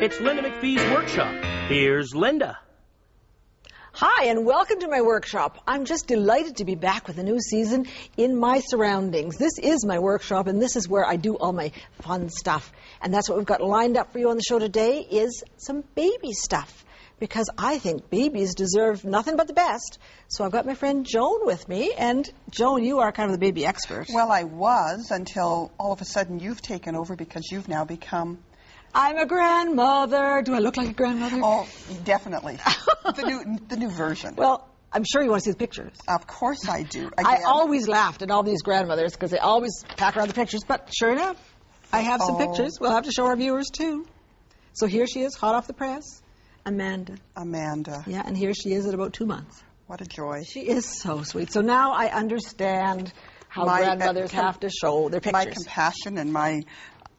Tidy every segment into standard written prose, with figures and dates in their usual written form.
It's Linda MacPhee's workshop. Here's Linda. Hi, and welcome to my workshop. I'm just delighted to be back with a new season in my surroundings. This is my workshop, and this is where I do all my fun stuff. And that's what we've got lined up for you on the show today is some baby stuff, because I think babies deserve nothing but the best. So I've got my friend Joan with me, and Joan, you are kind of the baby expert. Well, I was until all of a sudden you've taken over because you've now become... I'm a grandmother. Do I look like a grandmother? Oh, definitely. the new version. Well, I'm sure you want to see the pictures. Of course I do. Again. I always laughed at all these grandmothers because they always pack around the pictures, but sure enough, I have some pictures. We'll have to show our viewers too. So here she is, hot off the press, Amanda. Amanda. Yeah, and here she is at about 2 months. What a joy. She is so sweet. So now I understand how grandmothers have to show their pictures. My compassion and my...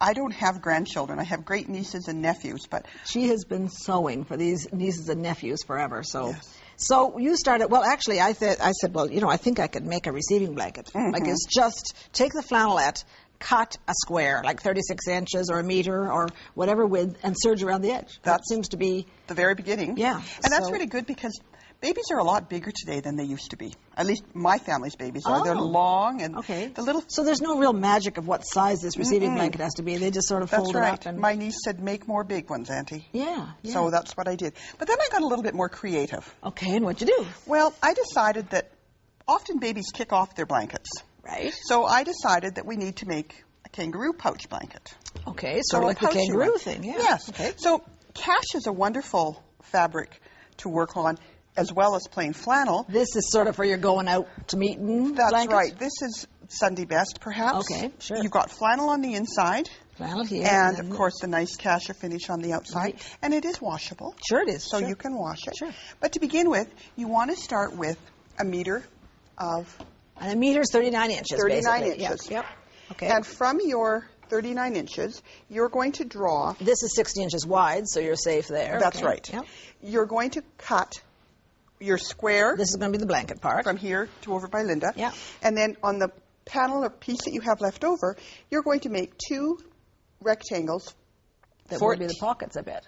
I don't have grandchildren. I have great nieces and nephews, but... She has been sewing for these nieces and nephews forever, so... Yes. So you started... Well, actually, I said, well, you know, I think I could make a receiving blanket. Mm-hmm. Like, it's just take the flannelette, cut a square, like 36 inches or a meter or whatever width, and serge around the edge. That seems to be... The very beginning. Yeah. And that's really good because... Babies are a lot bigger today than they used to be. At least my family's babies are. They're long and the little... So there's no real magic of what size this receiving blanket has to be. They just sort of fold it up. And... My niece said, make more big ones, Auntie. Yeah. So that's what I did. But then I got a little bit more creative. Okay, and what'd you do? Well, I decided that often babies kick off their blankets. Right. So I decided that we need to make a kangaroo pouch blanket. Okay, sort of like the kangaroo thing, yeah. Yes. Okay. So cash is a wonderful fabric to work on, as well as plain flannel. This is sort of for your going out to meeting That's blankets? right. This is Sunday best, perhaps. Okay, sure. You've got flannel on the inside. Flannel here. And, of course, the nice cassia finish on the outside. Right. And it is washable. Sure it is. So you can wash it. Sure. But to begin with, you want to start with a meter of... And a meter is 39 inches, 39 basically. inches. Yep. Okay. And from your 39 inches, you're going to draw... This is 60 inches wide, so you're safe there. That's right. Yep. You're going to cut your square... This is going to be the blanket part. From here to over by Linda. Yeah. And then on the panel or piece that you have left over, you're going to make 2 rectangles. That will be the pockets, I bet.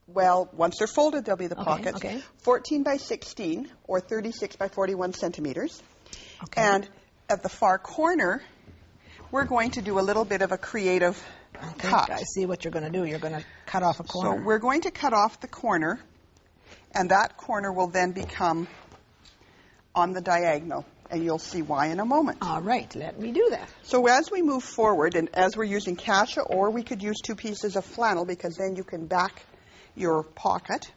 Well, once they're folded, they'll be the pockets. Okay. 14 by 16 or 36 by 41 centimeters. Okay. And at the far corner, we're going to do a little bit of a creative cut. I see what you're going to do. You're going to cut off a corner. So we're going to cut off the corner, and that corner will then become on the diagonal. And you'll see why in a moment. All right, let me do that. So as we move forward, and as we're using cassia, or we could use 2 pieces of flannel, because then you can back your pocket.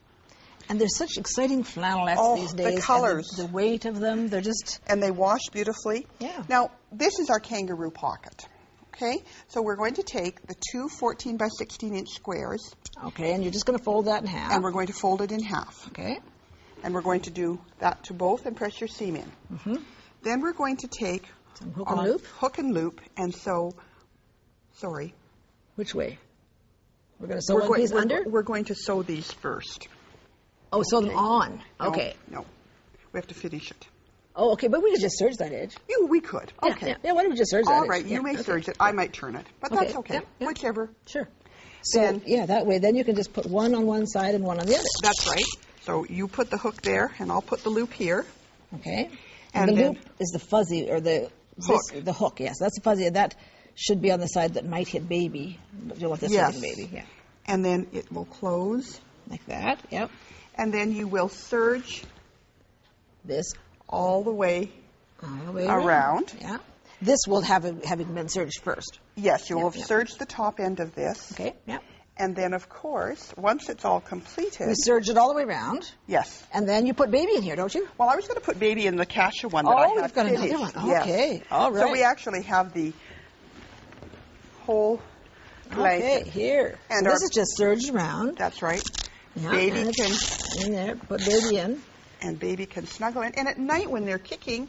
And there's such exciting flannelettes these days. The colors. And the weight of them, they're just... And they wash beautifully. Yeah. Now, this is our kangaroo pocket. Okay? So we're going to take the 2 14 by 16 inch squares. Okay, and you're just going to fold that in half. And we're going to fold it in half. Okay. And we're going to do that to both and press your seam in. Mm-hmm. Then we're going to take some hook and loop. Hook and loop, and sew. Sorry. Which way? We're going to sew one piece under? We're going to sew these first. Oh, sew them on. No, okay. No. We have to finish it. Oh, okay, but we could just serge that edge. Yeah, we could. Okay. Yeah, why don't we just serge that edge? All right, you may serge it. I might turn it, but that's okay. Yeah. Whichever. Sure. So, that way, then you can just put one on one side and one on the other. That's right. So you put the hook there, and I'll put the loop here. Okay. And the loop is the fuzzy, or the hook. The hook, yes. That's the fuzzy. That should be on the side that might hit baby. You want this hitting baby, yeah. And then it will close. Like that, yep. And then you will serge this all the way around. Yeah. This will have been serged first. Yes, you will have serged the top end of this. Okay, yeah. And then, of course, once it's all completed... You serge it all the way around. Yes. And then you put baby in here, don't you? Well, I was going to put baby in the cassia one that I have you've got finished. another one. Yes. Okay, all right. So we actually have the whole blanket. Okay, here. And so this is just serged around. That's right. Yeah, baby can... In there, put baby in. And baby can snuggle in. And at night when they're kicking...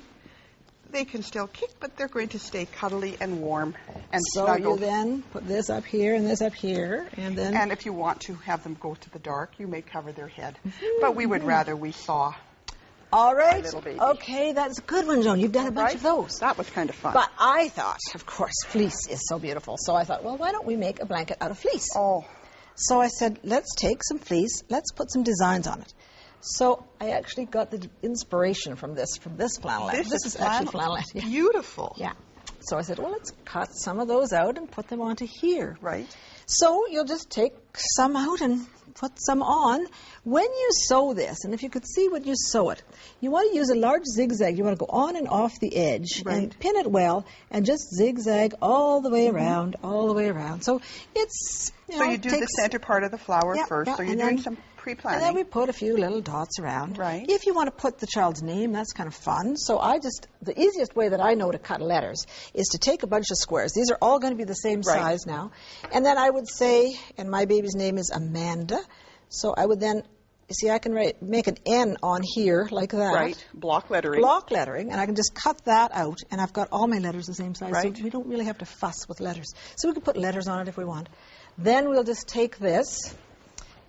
They can still kick, but they're going to stay cuddly and warm and snuggled. So you then put this up here and this up here, and then... And if you want to have them go to the dark, you may cover their head. But we would rather we saw All right. little baby. Okay, that's a good one, Joan. You've done a bunch of those. That was kind of fun. But I thought, of course, fleece is so beautiful. So I thought, well, why don't we make a blanket out of fleece? Oh. So I said, let's take some fleece, let's put some designs on it. So I actually got the inspiration from this flannelette. This is actually flannelette. Yeah. Beautiful. Yeah. So I said, well, let's cut some of those out and put them onto here. Right. So you'll just take some out and put some on. When you sew this, and if you could see when you sew it, you want to use a large zigzag. You want to go on and off the edge and pin it well and just zigzag all the way around, all the way around. So it's, so you do the center part of the flower first, so you're doing some pre-planning. And then we put a few little dots around. Right. If you want to put the child's name, that's kind of fun. So the easiest way that I know to cut letters is to take a bunch of squares. These are all going to be the same size now. And then I would say, and my baby's name is Amanda, so I would then, you see, I can make an N on here like that. Right, block lettering. Block lettering, and I can just cut that out, and I've got all my letters the same size, right. so we don't really have to fuss with letters. So we can put letters on it if we want. Then we'll just take this,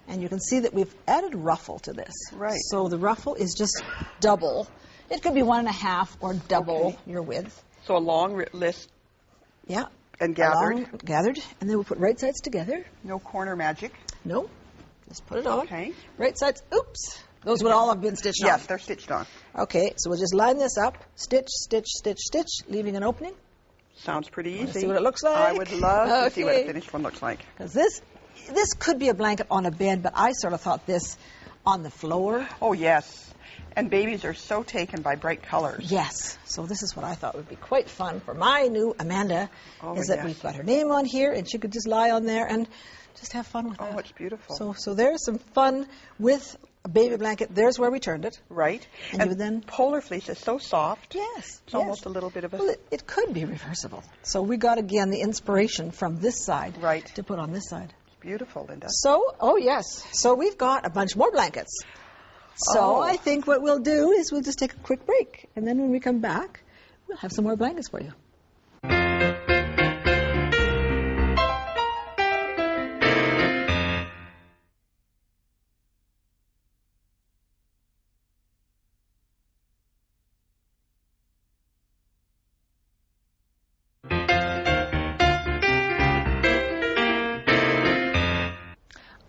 and you can see that we've added ruffle to this. Right. So the ruffle is just double. It could be 1.5 or double your width. So a long list. Yeah. And gathered. Gathered. And then we'll put right sides together. No corner magic. No. Just put it on. Okay. Right sides. Oops. Those would all have been stitched on. Yes, they're stitched on. Okay. So we'll just line this up. Stitch, stitch, stitch, stitch, leaving an opening. Sounds pretty easy. See what it looks like? I would love to see what a finished one looks like. Because this could be a blanket on a bed, but I sort of thought this on the floor. Oh, yes. And babies are so taken by bright colors. Yes. So this is what I thought would be quite fun for my new Amanda, is that we've got her name on here, and she could just lie on there and just have fun with that. Oh, it's beautiful. So there's some fun with a baby blanket. There's where we turned it. Right. And you then polar fleece is so soft. Yes. It's almost a little bit of a... Well, it could be reversible. So we got, again, the inspiration from this side to put on this side. Beautiful, Linda. So, oh yes, so we've got a bunch more blankets. So I think what we'll do is we'll just take a quick break, and then when we come back, we'll have some more blankets for you.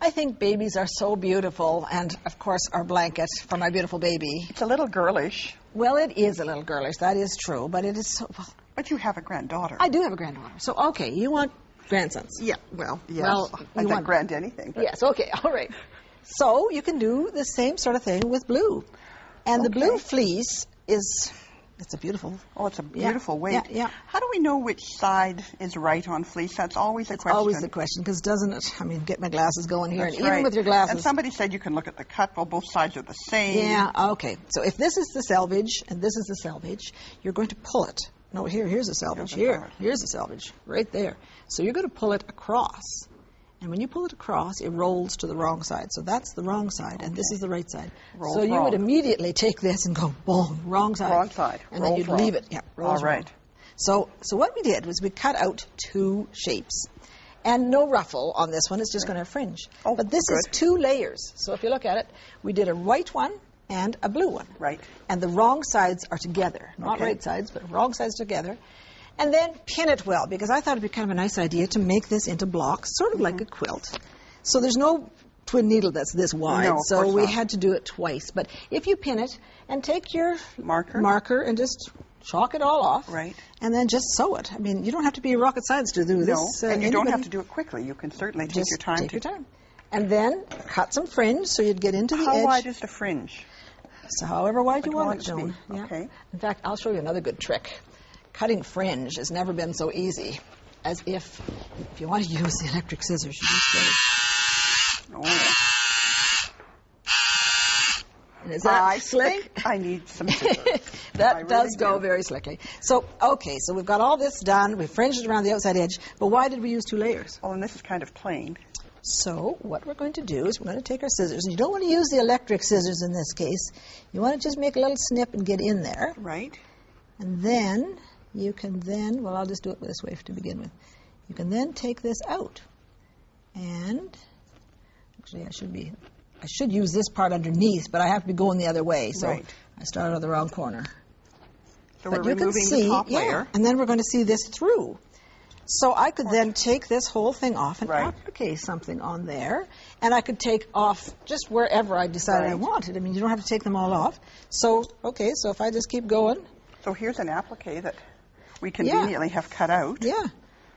I think babies are so beautiful, and of course our blanket for my beautiful baby. It's a little girlish. Well, it is a little girlish, that is true, but it is so... Well, but you have a granddaughter. I do have a granddaughter. So, okay, you want grandsons? Yeah, well, yes. Well, I want grand anything. But... Yes, okay, all right. So you can do the same sort of thing with blue. And the blue fleece is... It's a beautiful... Oh, it's a beautiful weight. Yeah. How do we know which side is right on fleece? That's always a question. It's always the question, because doesn't it... I mean, get my glasses going here. That's and even with your glasses... And somebody said you can look at the cut. Well, both sides are the same. Yeah, okay. So if this is the selvage and this is the selvage, you're going to pull it. No, here's the selvage. Here's the selvage. Right there. So you're going to pull it across. And when you pull it across, it rolls to the wrong side. So that's the wrong side, and this is the right side. So you would immediately take this and go, boom, wrong side. Wrong side. And then you'd leave it. Yeah, rolls all right. So what we did was we cut out 2 shapes. And no ruffle on this one. It's just going to have fringe. Oh, but this is 2 layers. So if you look at it, we did a white one and a blue one. Right. And the wrong sides are together. Not right sides, but wrong sides together. And then pin it well, because I thought it'd be kind of a nice idea to make this into blocks, sort of like a quilt. So there's no twin needle that's this wide, so we had to do it twice. But if you pin it and take your marker and just chalk it all off, and then just sew it. I mean, you don't have to be rocket science to do this. No, and you don't have to do it quickly. You can certainly take your time. Take your time. And then cut some fringe so you'd get into the edge. How wide is the fringe? So however wide you want it, Joan. Okay. In fact, I'll show you another good trick. Cutting fringe has never been so easy as if you want to use the electric scissors, you just go. And is that slick? I need some scissors. That does go very slickly. So, okay, so we've got all this done. We've fringed it around the outside edge. But why did we use 2 layers? Oh, and this is kind of plain. So what we're going to do is we're going to take our scissors. And you don't want to use the electric scissors in this case. You want to just make a little snip and get in there. Right. And then... you can then, well, I'll just do it this way to begin with. You can then take this out. And, actually, I should use this part underneath, but I have to be going the other way. So I started on the wrong corner. So we're removing the top layer. And then we're going to see this through. So I could then take this whole thing off and Right. applique something on there. And I could take off just wherever I decided I Right. wanted. I mean, you don't have to take them all off. So, okay, so if I just keep going. So here's an applique that we conveniently have cut out. Yeah.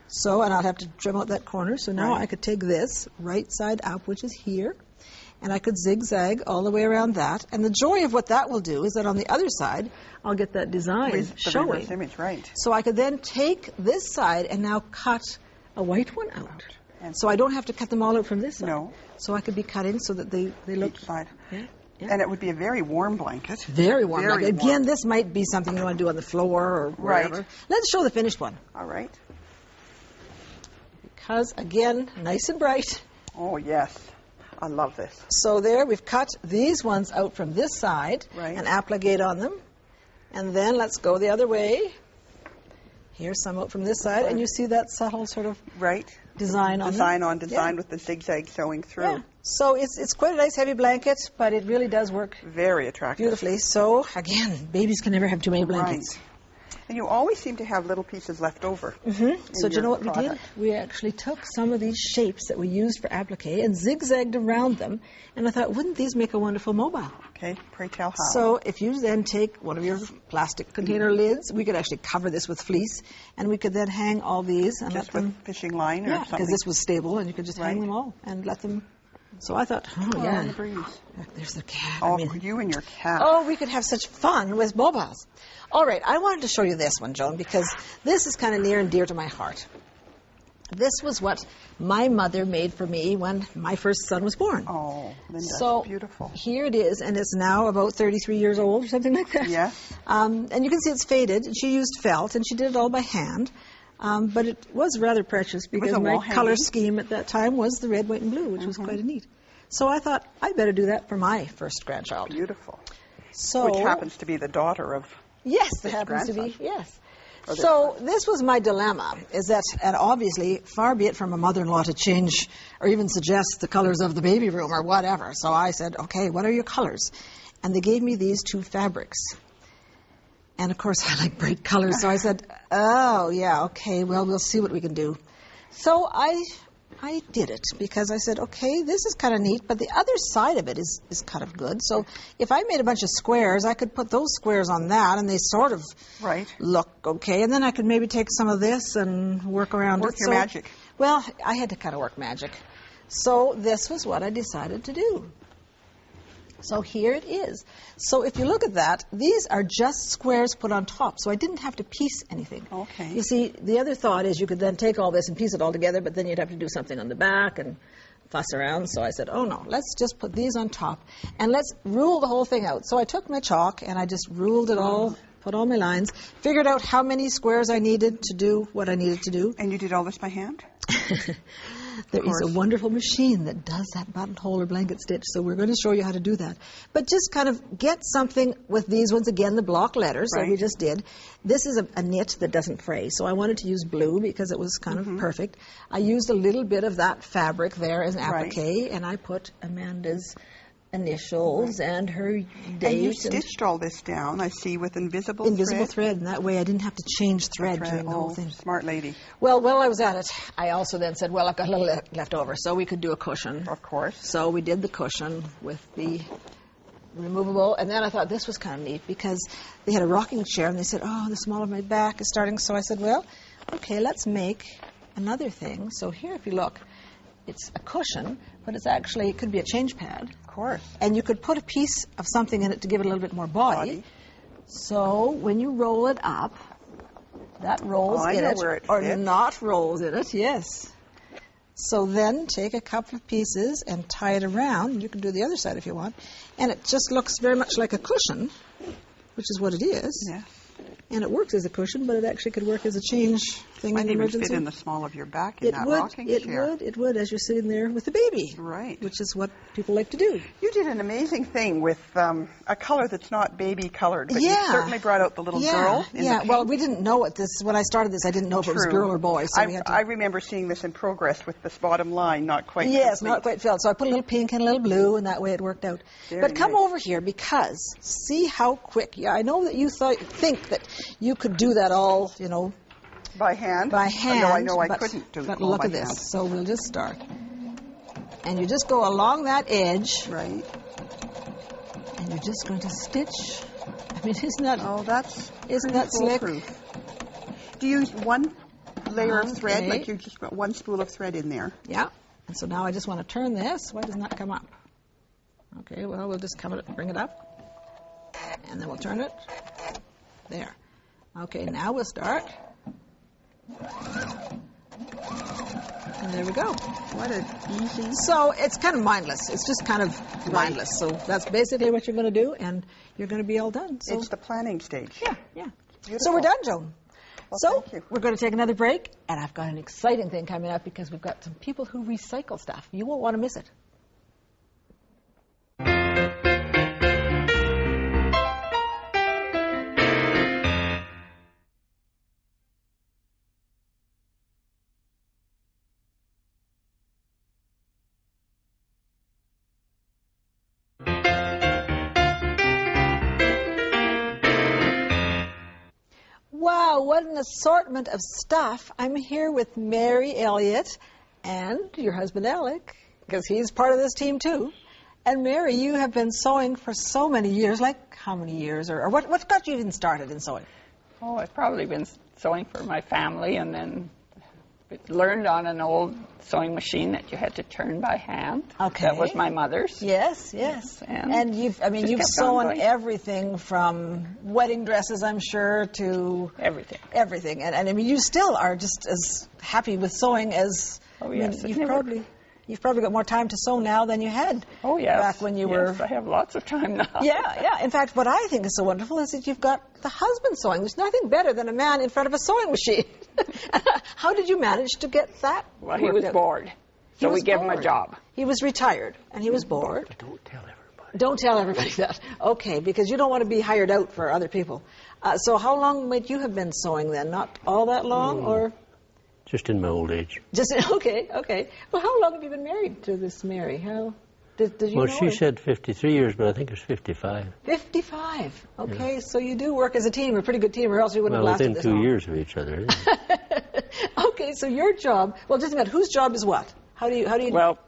So, and I'll have to trim out that corner. So now Right. I could take this right side up, which is here, and I could zigzag all the way around that. And the joy of what that will do is that on the other side, I'll get that design The showing. reverse image, right. So I could then take this side and now cut a white one out. And So I don't have to cut them all out from this side. No. So I could be cutting so that they look each side. Yeah, yeah. And it would be a very warm blanket. Very warm. Very Like, again, warm. this might be something you want to do on the floor or wherever. Right. Let's show the finished one. All right. Because, again, nice and bright. Oh, yes. I love this. So there, we've cut these ones out from this side Right. and applique on them. And then let's go the other way. Here's some out from this side, and you see that subtle sort of Right. design on Design them. on design Yeah. with the zigzag showing through. Yeah. So it's quite a nice heavy blanket, but it really does work Very attractive. beautifully. So, again, babies can never have too many blankets. Right. And you always seem to have little pieces left over. So do you know what we did? We actually took some of these shapes that we used for applique and zigzagged around them. And I thought, wouldn't these make a wonderful mobile? Okay, pray tell how. So if you then take one of your plastic container lids, we could actually cover this with fleece, and we could then hang all these and just let them... with fishing line or Yeah, something. because this was stable, and you could just hang Right. them all and let them... So I thought, oh, Oh, yeah. on the breeze. There's the cat. Oh, I mean, you and your cat. oh, we could have such fun with mobiles. All right, I wanted to show you this one, Joan, because this is kind of near and dear to my heart. This was what my mother made for me when my first son was born. Oh, Linda, So beautiful. here it is, and it's now about 33 years old or something like that. Yes. And you can see it's faded. And she used felt, and she did it all by hand. But it was rather precious because a my wall color hanging. scheme at that time was the red, white, and blue, which was quite neat. So I thought, I better do that for my first grandchild. Beautiful. So, Which happens to be the daughter of... yes, it this happens to be, grandson. yes. Or this So this was my dilemma, is that, and obviously, far be it from a mother-in-law to change or even suggest the colors of the baby room or whatever. So I said, okay, what are your colors? And they gave me these two fabrics. And of course, I like bright colors, so I said, oh, yeah, okay, well, we'll see what we can do. So I did it because I said, okay, this is kind of neat, but the other side of it is kind of good. So if I made a bunch of squares, I could put those squares on that, and they sort of Right. look okay. And then I could maybe take some of this and work around Work it. your magic. Well, I had to kind of work magic. So this was what I decided to do. So here it is. So if you look at that, these are just squares put on top. So I didn't have to piece anything. Okay. You see, the other thought is you could then take all this and piece it all together, but then you'd have to do something on the back and fuss around. So I said, oh no, let's just put these on top and let's rule the whole thing out. So I took my chalk and I just ruled it all, put all my lines, figured out how many squares I needed to do what I needed to do. And you did all this by hand? There is a wonderful machine that does that buttonhole or blanket stitch, so we're going to show you how to do that. But just kind of get something with these ones, again, the block letters that we Right. just did. This is a knit that doesn't fray, so I wanted to use blue because it was kind of perfect. I used a little bit of that fabric there as an Right. applique, and I put Amanda's initials and her date. And you stitched all this down, I see, with invisible thread, and that way I didn't have to change thread during the whole Oh, thing. smart lady. Well, while I was at it, I also then said, well, I've got a little left over, so we could do a cushion. Of course. So we did the cushion with the removable, and then I thought this was kind of neat because they had a rocking chair, and they said, oh, the small of my back is starting. So I said, well, okay, let's make another thing. So here, if you look, it's a cushion, but it's actually, it could be a change pad. Of course. And you could put a piece of something in it to give it a little bit more body. So when you roll it up, that rolls I in know it, where it or fits. not rolls in it, yes. So then take a couple of pieces and tie it around. You can do the other side if you want. And it just looks very much like a cushion, which is what it is. Yeah. And it works as a cushion, but it actually could work as a change thing Might in even emergency. fit in the small of your back in that rocking chair. It would, as you're sitting there with the baby. Right. Which is what people like to do. You did an amazing thing with a color that's not baby colored, but Yeah. you certainly brought out the little girl in the pink. Well, we didn't know it. When I started this, I didn't know if it was True. girl or boy. So we had to... I remember seeing this in progress with this bottom line not quite Yes, complete. not quite filled. So I put a little pink and a little blue, and that way it worked out. Very But come nice. over here because see how quick. Yeah, I know that you think that you could do that all, By hand? By hand. No, I know I couldn't do it But all look by at this. hand. So we'll just start. And you just go along that edge. Right. And you're just going to stitch. I mean, isn't that slick? Foolproof. Do you use one layer of thread, Okay. like you just put one spool of thread in there? Yeah. And so now I just want to turn this. Why doesn't that come up? Okay, well, we'll just bring it up. And then we'll turn it. There. Okay, now we'll start. And there we go. What an easy... So it's kind of mindless. It's just kind of mindless. So that's basically what you're going to do, and you're going to be all done. So It's the planning stage. yeah, yeah. Beautiful. So we're done, Joan. Well, So thank you. we're going to take another break, and I've got an exciting thing coming up because we've got some people who recycle stuff. You won't want to miss it. Wow, what an assortment of stuff. I'm here with Mary Elliott and your husband Alec, because he's part of this team too. And Mary, you have been sewing for so many years. Like how many years? Or what got you even started in sewing? Oh, I've probably been sewing for my family, and then learned on an old sewing machine that you had to turn by hand. Okay. That was my mother's. Yes, yes. And you've just you've kept on sewn going. everything from wedding dresses, I'm sure, to Everything. everything. And I mean, you still are just as happy with sewing as Oh, I mean, yes, it you've never- probably got more time to sew now than you had Oh, yes. back when you were. Yes, I have lots of time now. Yeah, yeah. In fact, what I think is so wonderful is that you've got the husband sewing. There's nothing better than a man in front of a sewing machine. How did you manage to get that? Well, he worked was out? bored, so we was gave him a bored. job. He was retired, and he was bored. Don't tell everybody. Don't tell everybody that. Okay, because you don't want to be hired out for other people. So how long might you have been sewing then? Not all that long, or Just in my old age. just okay? Okay. Well, how long have you been married to this Mary? How did you Well, know she her? said 53 years, but I think it's 55. 55. Okay, so you do work as a team, a pretty good team, or else you wouldn't Well, have lasted within this 2 long. years of each other. Okay, so your job. Well, just a minute. Whose job is what? How do you? Well,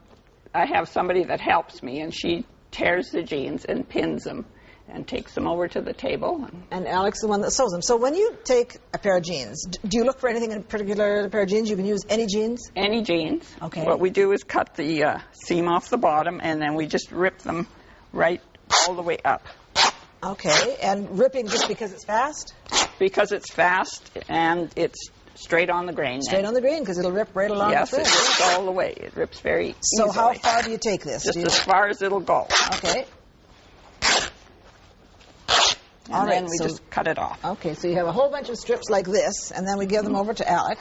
I have somebody that helps me, and she tears the jeans and pins them and takes them over to the table. And Alex is the one that sews them. So when you take a pair of jeans, do you look for anything in particular? A pair of jeans? You can use any jeans. Any jeans. Okay. What we do is cut the seam off the bottom, and then we just rip them right all the way up. Okay, and ripping just because it's fast. Because it's fast and it's straight on the grain. Straight on the grain, because it'll rip right along Yes, the it thread. rips all the way. It rips very So easily. how far do you take this? Just Do you- as far as it'll go. Okay. And All then right, we so- just cut it off. Okay, so you have a whole bunch of strips like this, and then we give them over to Alec.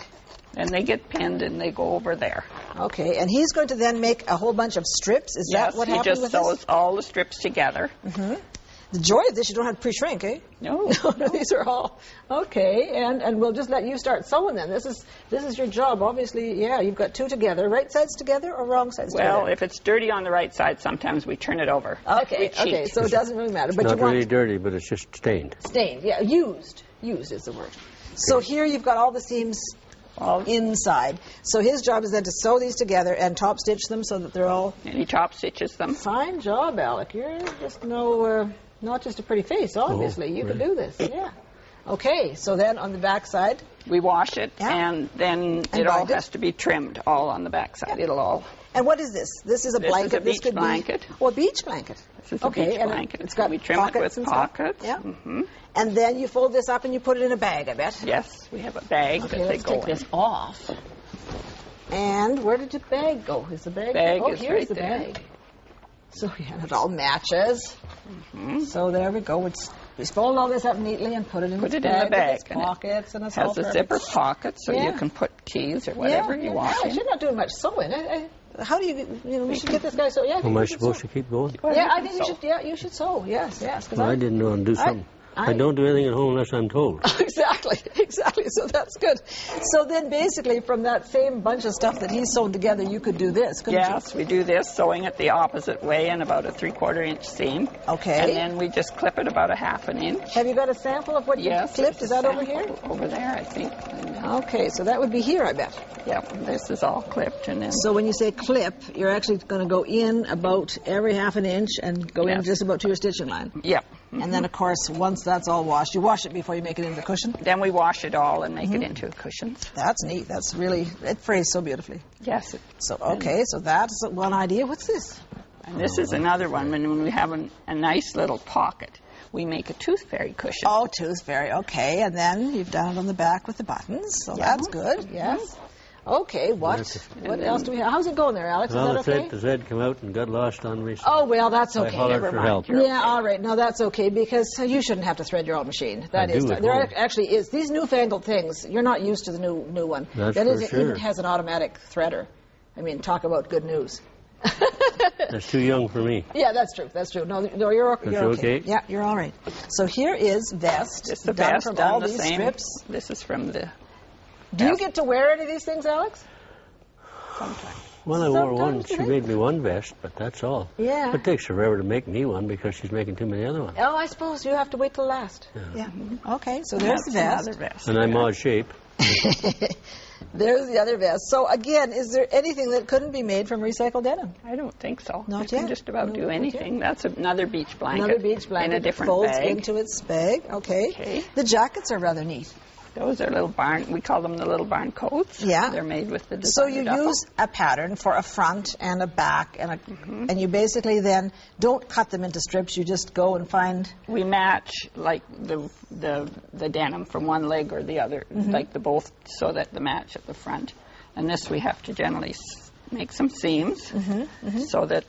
And they get pinned and they go over there. Okay, and he's going to then make a whole bunch of strips. Is Yes, that what he happened just with sews this? all the strips together. The joy of this, you don't have to pre-shrink, eh? No. No, these are all okay, and we'll just let you start sewing then. This is your job, obviously. Yeah, you've got two together, right sides together or wrong sides Well, together? if it's dirty on the right side, sometimes we turn it over. Okay, We cheat. okay, so it doesn't really matter. But Not you want really dirty, but it's just stained. stained, yeah, used is the word. So here you've got all the seams All- inside. So his job is then to sew these together and top stitch them so that they're all. And he top stitches them. Fine job, Alec. You're just not just a pretty face, obviously. You can right. do this, yeah. Okay, so then on the back side, We wash it, Yeah. and then And it all bind it. has to be trimmed, all on the back side. It'll all... and what is this? This is a This is blanket. a beach could blanket. Be, a beach blanket. This is a Okay, beach and blanket. It's got we trim it pockets with and stuff. pockets. Yeah. Mhm. And then you fold this up and you put it in a bag, I bet. Yes, we have a bag Okay, that they let's go take in. this off. And where did the bag go? Is the bag? Bag oh, is here's right the there. bag. So yeah, it all matches. Mhm. So there we go. We fold all this up neatly and put it in Put its it in the bag bag, with its and it pockets and it's all Has a perfect. zipper pocket, so Yeah. you can put keys or whatever you want Gosh, in. you're not doing much sewing. How do we should get this guy. Yeah, I think Am you I should supposed sew. to keep going? Well, Yeah, you I can think you sew. should. Yeah, you should sew. Yes, yes. 'cause Well, I didn't know and do something. I don't do anything at home unless I'm told. Exactly. So that's good. So then basically from that same bunch of stuff that he's sewn together, you could do this, couldn't you? Yes, we do this, sewing it the opposite way in about a 3/4 inch seam. Okay. And then we just clip it about a 1/2 inch. Have you got a sample of what you clipped? Is that over here? Over there, I think. Okay, so that would be here, I bet. Yep, this is all clipped. And then So when you say clip, you're actually going to go in about every 1/2 inch and go in just about to your stitching line. Yep. And then, of course, once that's all washed, you wash it before you make it into the cushion? Then we wash it all and make it into cushions. That's neat. That's really, it frays so beautifully. Yes. So, okay, so that's one idea. What's this? And this is another one. When we have a nice little pocket, we make a tooth fairy cushion. Oh, tooth fairy. Okay, and then you've done it on the back with the buttons. So that's good. Yes. Okay, what else do we have? How's it going there, Alex? Well, is that okay? the thread came out and got lost on me. So Oh, well, that's okay. I hollered Never for mind. help. Yeah, all right. No, that's okay because you shouldn't have to thread your own machine. That I is, do at there home. actually is these newfangled things. You're not used to the new one. That's That for is, it sure. even has an automatic threader. I mean, talk about good news. That's too young for me. Yeah, that's true. That's true. No, you're okay. okay? Yeah, you're all right. So here is vest. It's the done vest from done all the these same. strips. This is from the Do you get to wear any of these things, Alex? sometime. Well, I wore one. Sometimes, She I think. made me one vest, but that's all. Yeah. It takes forever to make me one because she's making too many other ones. Oh, I suppose you have to wait till last. Yeah. Okay, so there's the That's vest. another vest. And I'm odd shape. There's the other vest. So again, is there anything that couldn't be made from recycled denim? I don't think so. Not you can yet? just about No, do not anything. That's another beach blanket. Another beach blanket in a different folds bag. into its bag. Okay. Okay. The jackets are rather neat. Those are little barn. We call them the little barn coats. Yeah. They're made with the So designer you duffel. use a pattern for a front and a back, and and you basically then don't cut them into strips. You just go and find. We match like the denim from one leg or the other, like the both, so that the match at the front. And this we have to generally make some seams so that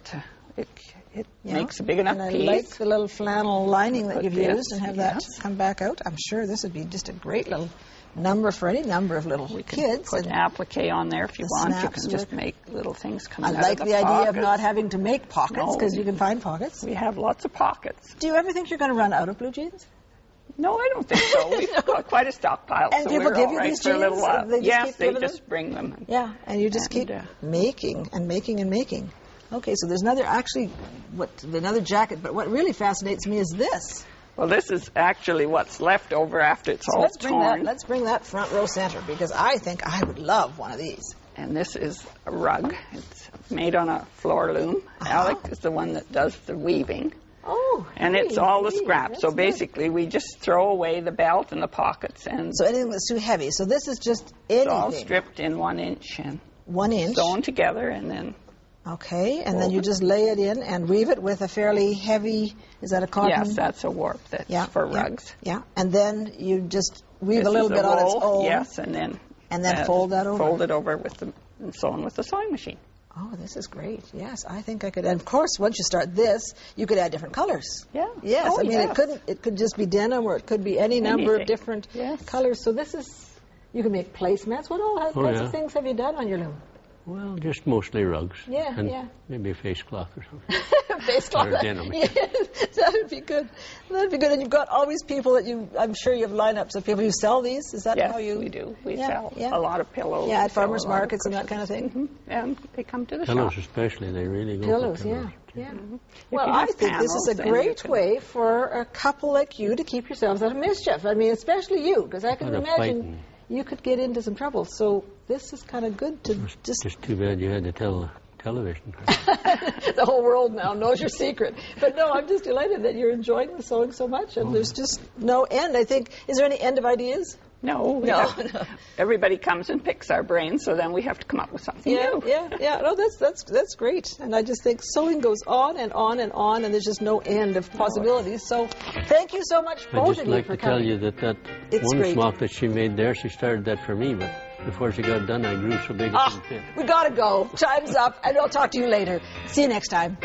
it Yeah. makes a big enough and I piece. like the little flannel lining that But you've yes, used and have that yes. come back out. I'm sure this would be just a great little number for any number of little We can kids. put and applique on there if you the want. You snaps can just work. make little things come I out like of the idea of pockets. not having to make pockets No. because you can find pockets. We have lots of pockets. Do you ever think you're going to run out of blue jeans? No, I don't think so. We've got quite a stockpile, And so people we're give all you right these for a little jeans? while. They just Yes, keep they giving just them? bring them. Yeah, and you just And, keep making and making and making. Okay, so there's another another jacket, but what really fascinates me is this. Well, this is actually what's left over after it's So all let's torn. bring that front row center because I think I would love one of these. And this is a rug. It's made on a floor loom. Alec is the one that does the weaving. Oh, And it's all the scraps. So basically, we just throw away the belt and the pockets, and So anything that's too heavy. So this is just it's all anything. stripped in 1 inch and 1 inch. sewn together, and then Okay, and then you just lay it in and weave it with a fairly heavy, is that a cotton? yes, that's a warp that's for rugs. Yeah, and then you just weave This a little is bit on its roll, own. yes, and then fold that over. Fold it over and sewn with the sewing machine. Oh, this is great. Yes, I think I could. And of course, once you start this, you could add different colors. Yeah. Yes, Oh, I mean yes. it could just be denim or it could be any number of Anything. different Yes. colors. So this is, you can make placemats. What all kinds of things have you done on your loom? Well, just mostly rugs. Yeah, and yeah. maybe a face cloth or something. Face cloth. Or denim. Yeah, that would be good. That would be good. And you've got always people I'm sure you have lineups of people who sell these. Is that Yes, how you? we do. We Yeah, sell yeah. a lot of pillows. Yeah, We at sell farmers a lot of markets and that kind of thing. cushions. And they come to the Pillows shop. especially, they really go Pillows, for yeah, pillows. yeah. If Well, you I have think this is panels, a then you great can- way for a couple like you to keep yourselves out of mischief. I mean, especially you, because I can Out of imagine fighting. you could get into some trouble. So this is kind of good to just Just too bad you had to tell television. the whole world now knows your secret. But no, I'm just delighted that you're enjoying the sewing so much, and there's just no end. I think, is there any end of ideas? No, No. Everybody comes and picks our brains, so then we have to come up with something new. Yeah. No, that's great. And I just think sewing goes on and on and on, and there's just no end of possibilities. So thank you so much, I'd both just of you, like for to tell coming. you that It's one great. smock that she made there, she started that for me, but before she got done, I grew so big it didn't fit. We gotta go. Time's up, and I'll talk to you later. See you next time.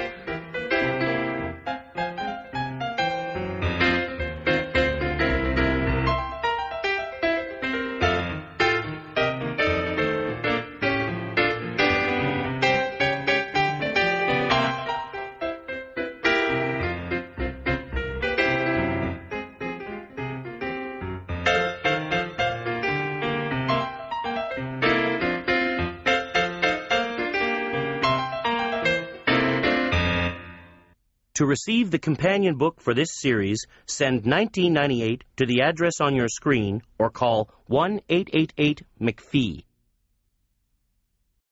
To receive the companion book for this series, send $19.98 to the address on your screen or call 1-888-MacPhee.